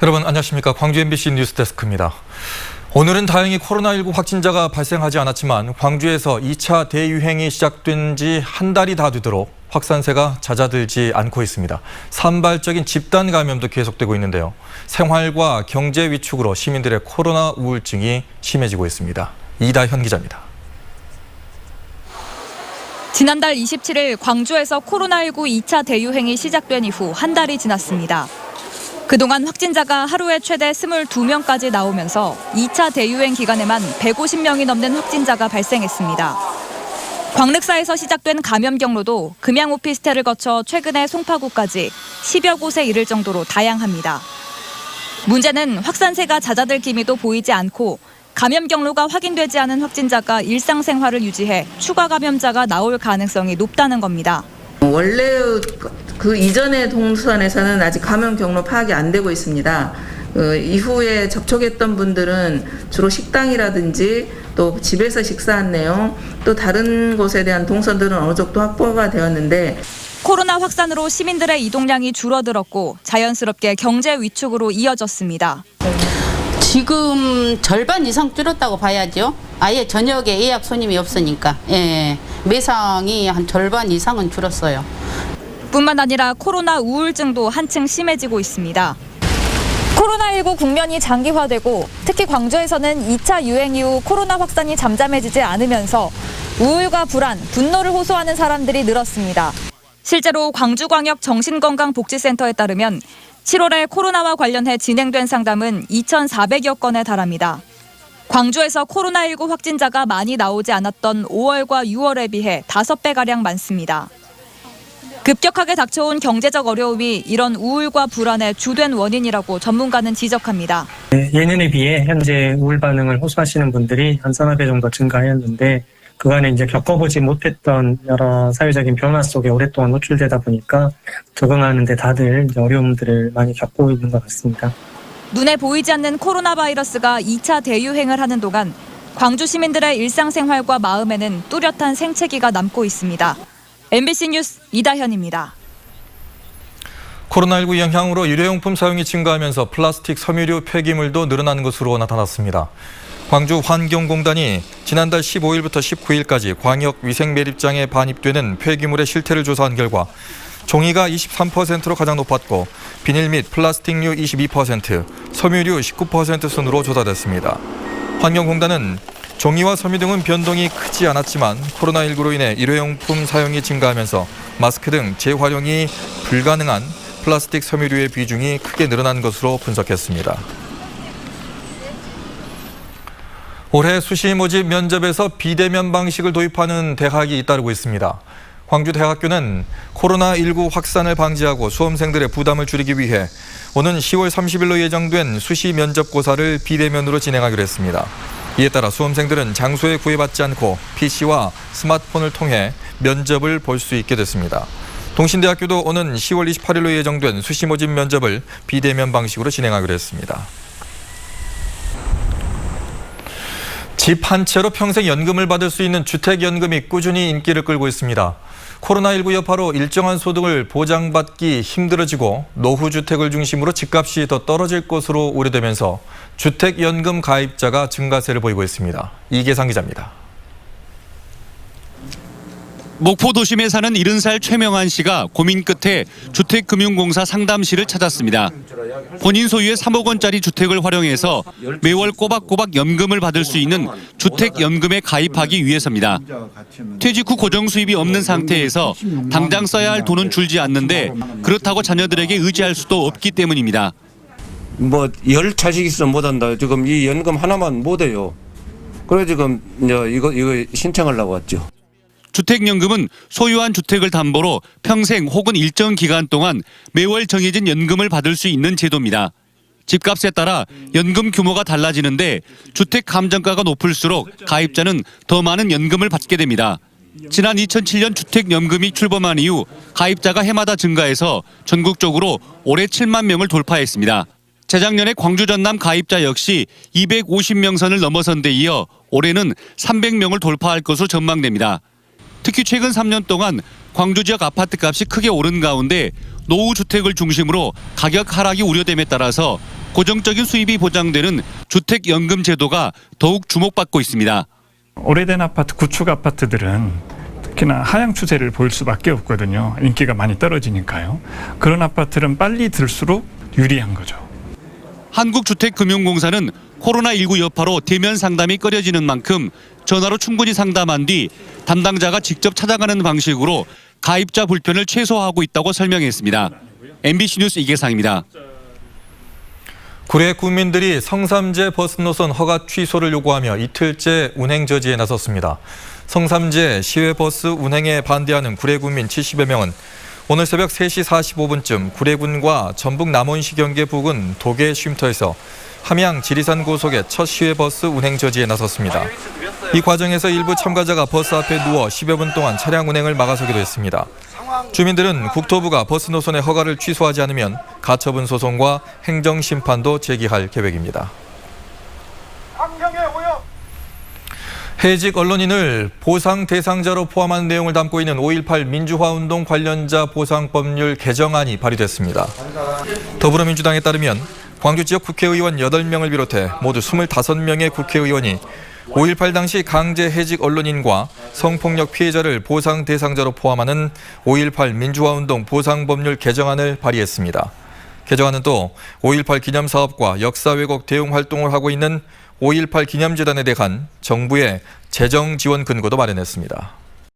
여러분 안녕하십니까. 광주 MBC 뉴스데스크입니다. 오늘은 다행히 코로나19 확진자가 발생하지 않았지만 광주에서 2차 대유행이 시작된 지 한 달이 다 되도록 확산세가 잦아들지 않고 있습니다. 산발적인 집단 감염도 계속되고 있는데요. 생활과 경제 위축으로 시민들의 코로나 우울증이 심해지고 있습니다. 이다현 기자입니다. 지난달 27일 광주에서 코로나19 2차 대유행이 시작된 이후 한 달이 지났습니다. 그동안 확진자가 하루에 최대 22명까지 나오면서 2차 대유행 기간에만 150명이 넘는 확진자가 발생했습니다. 광륵사에서 시작된 감염 경로도 금양 오피스텔을 거쳐 최근에 송파구까지 10여 곳에 이를 정도로 다양합니다. 문제는 확산세가 잦아들 기미도 보이지 않고 감염 경로가 확인되지 않은 확진자가 일상생활을 유지해 추가 감염자가 나올 가능성이 높다는 겁니다. 원래 그 이전의 동선에서는 아직 감염 경로 파악이 안 되고 있습니다. 이후에 접촉했던 분들은 주로 식당이라든지 또 집에서 식사한 내용, 또 다른 곳에 대한 동선들은 어느 정도 확보가 되었는데 코로나 확산으로 시민들의 이동량이 줄어들었고 자연스럽게 경제 위축으로 이어졌습니다. 지금 절반 이상 줄었다고 봐야죠. 아예 저녁에 예약 손님이 없으니까. 매상이 한 절반 이상은 줄었어요. 뿐만 아니라 코로나 우울증도 한층 심해지고 있습니다. 코로나19 국면이 장기화되고 특히 광주에서는 2차 유행 이후 코로나 확산이 잠잠해지지 않으면서 우울과 불안, 분노를 호소하는 사람들이 늘었습니다. 실제로 광주광역 정신건강복지센터에 따르면 7월에 코로나와 관련해 진행된 상담은 2,400여 건에 달합니다. 광주에서 코로나19 확진자가 많이 나오지 않았던 5월과 6월에 비해 5배가량 많습니다. 급격하게 닥쳐온 경제적 어려움이 이런 우울과 불안의 주된 원인이라고 전문가는 지적합니다. 예년에 비해 현재 우울 반응을 호소하시는 분들이 한 서너 배 정도 증가하였는데 그간에 이제 겪어보지 못했던 여러 사회적인 변화 속에 오랫동안 노출되다 보니까 적응하는데 다들 이제 어려움들을 많이 겪고 있는 것 같습니다. 눈에 보이지 않는 코로나 바이러스가 2차 대유행을 하는 동안 광주 시민들의 일상생활과 마음에는 뚜렷한 생채기가 남고 있습니다. MBC 뉴스 이다현입니다. 코로나19 영향으로 일회용품 사용이 증가하면서 플라스틱 섬유류 폐기물도 늘어나는 것으로 나타났습니다. 광주 환경공단이 지난달 15일부터 19일까지 광역 위생매립장에 반입되는 폐기물의 실태를 조사한 결과 종이가 23%로 가장 높았고 비닐 및 플라스틱류 22%, 섬유류 19% 순으로 조사됐습니다. 환경공단은 종이와 섬유 등은 변동이 크지 않았지만 코로나19로 인해 일회용품 사용이 증가하면서 마스크 등 재활용이 불가능한 플라스틱 섬유류의 비중이 크게 늘어난 것으로 분석했습니다. 올해 수시 모집 면접에서 비대면 방식을 도입하는 대학이 잇따르고 있습니다. 광주대학교는 코로나19 확산을 방지하고 수험생들의 부담을 줄이기 위해 오는 10월 30일로 예정된 수시 면접고사를 비대면으로 진행하기로 했습니다. 이에 따라 수험생들은 장소에 구애받지 않고 PC와 스마트폰을 통해 면접을 볼 수 있게 됐습니다. 동신대학교도 오는 10월 28일로 예정된 수시 모집 면접을 비대면 방식으로 진행하기로 했습니다. 집 한 채로 평생 연금을 받을 수 있는 주택연금이 꾸준히 인기를 끌고 있습니다. 코로나19 여파로 일정한 소득을 보장받기 힘들어지고 노후주택을 중심으로 집값이 더 떨어질 것으로 우려되면서 주택연금 가입자가 증가세를 보이고 있습니다. 이계상 기자입니다. 목포 도심에 사는 70살 최명한 씨가 고민 끝에 주택금융공사 상담실을 찾았습니다. 본인 소유의 3억 원짜리 주택을 활용해서 매월 꼬박꼬박 연금을 받을 수 있는 주택연금에 가입하기 위해서입니다. 퇴직 후 고정 수입이 없는 상태에서 당장 써야 할 돈은 줄지 않는데 그렇다고 자녀들에게 의지할 수도 없기 때문입니다. 열 자식 있으면 못한다. 지금 이 연금 하나만 못해요. 그래 지금 이거 신청하려고 왔죠. 주택연금은 소유한 주택을 담보로 평생 혹은 일정 기간 동안 매월 정해진 연금을 받을 수 있는 제도입니다. 집값에 따라 연금 규모가 달라지는데 주택 감정가가 높을수록 가입자는 더 많은 연금을 받게 됩니다. 지난 2007년 주택연금이 출범한 이후 가입자가 해마다 증가해서 전국적으로 올해 7만 명을 돌파했습니다. 재작년에 광주 전남 가입자 역시 250명 선을 넘어선 데 이어 올해는 300명을 돌파할 것으로 전망됩니다. 특히 최근 3년 동안 광주 지역 아파트값이 크게 오른 가운데 노후 주택을 중심으로 가격 하락이 우려됨에 따라서 고정적인 수입이 보장되는 주택연금 제도가 더욱 주목받고 있습니다. 오래된 아파트, 구축 아파트들은 특히나 하향 추세를 보일 수밖에 없거든요. 인기가 많이 떨어지니까요. 그런 아파트는 빨리 들수록 유리한 거죠. 한국주택금융공사는 코로나19 여파로 대면 상담이 꺼려지는 만큼 전화로 충분히 상담한 뒤 담당자가 직접 찾아가는 방식으로 가입자 불편을 최소화하고 있다고 설명했습니다. MBC 뉴스 이계상입니다. 구례 군민들이 성삼재 버스 노선 허가 취소를 요구하며 이틀째 운행 저지에 나섰습니다. 성삼재 시외버스 운행에 반대하는 구례 군민 70여 명은 오늘 새벽 3시 45분쯤 구례군과 전북 남원시 경계 부근 도계 쉼터에서 함양 지리산 고속의 첫 시외버스 운행 저지에 나섰습니다. 이 과정에서 일부 참가자가 버스 앞에 누워 10여 분 동안 차량 운행을 막아서기도 했습니다. 주민들은 국토부가 버스 노선의 허가를 취소하지 않으면 가처분 소송과 행정심판도 제기할 계획입니다. 해직 언론인을 보상 대상자로 포함한 내용을 담고 있는 5.18 민주화운동 관련자 보상법률 개정안이 발의됐습니다. 더불어민주당에 따르면 광주 지역 국회의원 8명을 비롯해 모두 25명의 국회의원이 5.18 당시 강제 해직 언론인과 성폭력 피해자를 보상 대상자로 포함하는 5.18 민주화운동 보상법률 개정안을 발의했습니다. 개정안은 또 5.18 기념사업과 역사 왜곡 대응 활동을 하고 있는 5.18 기념재단에 대한 정부의 재정 지원 근거도 마련했습니다.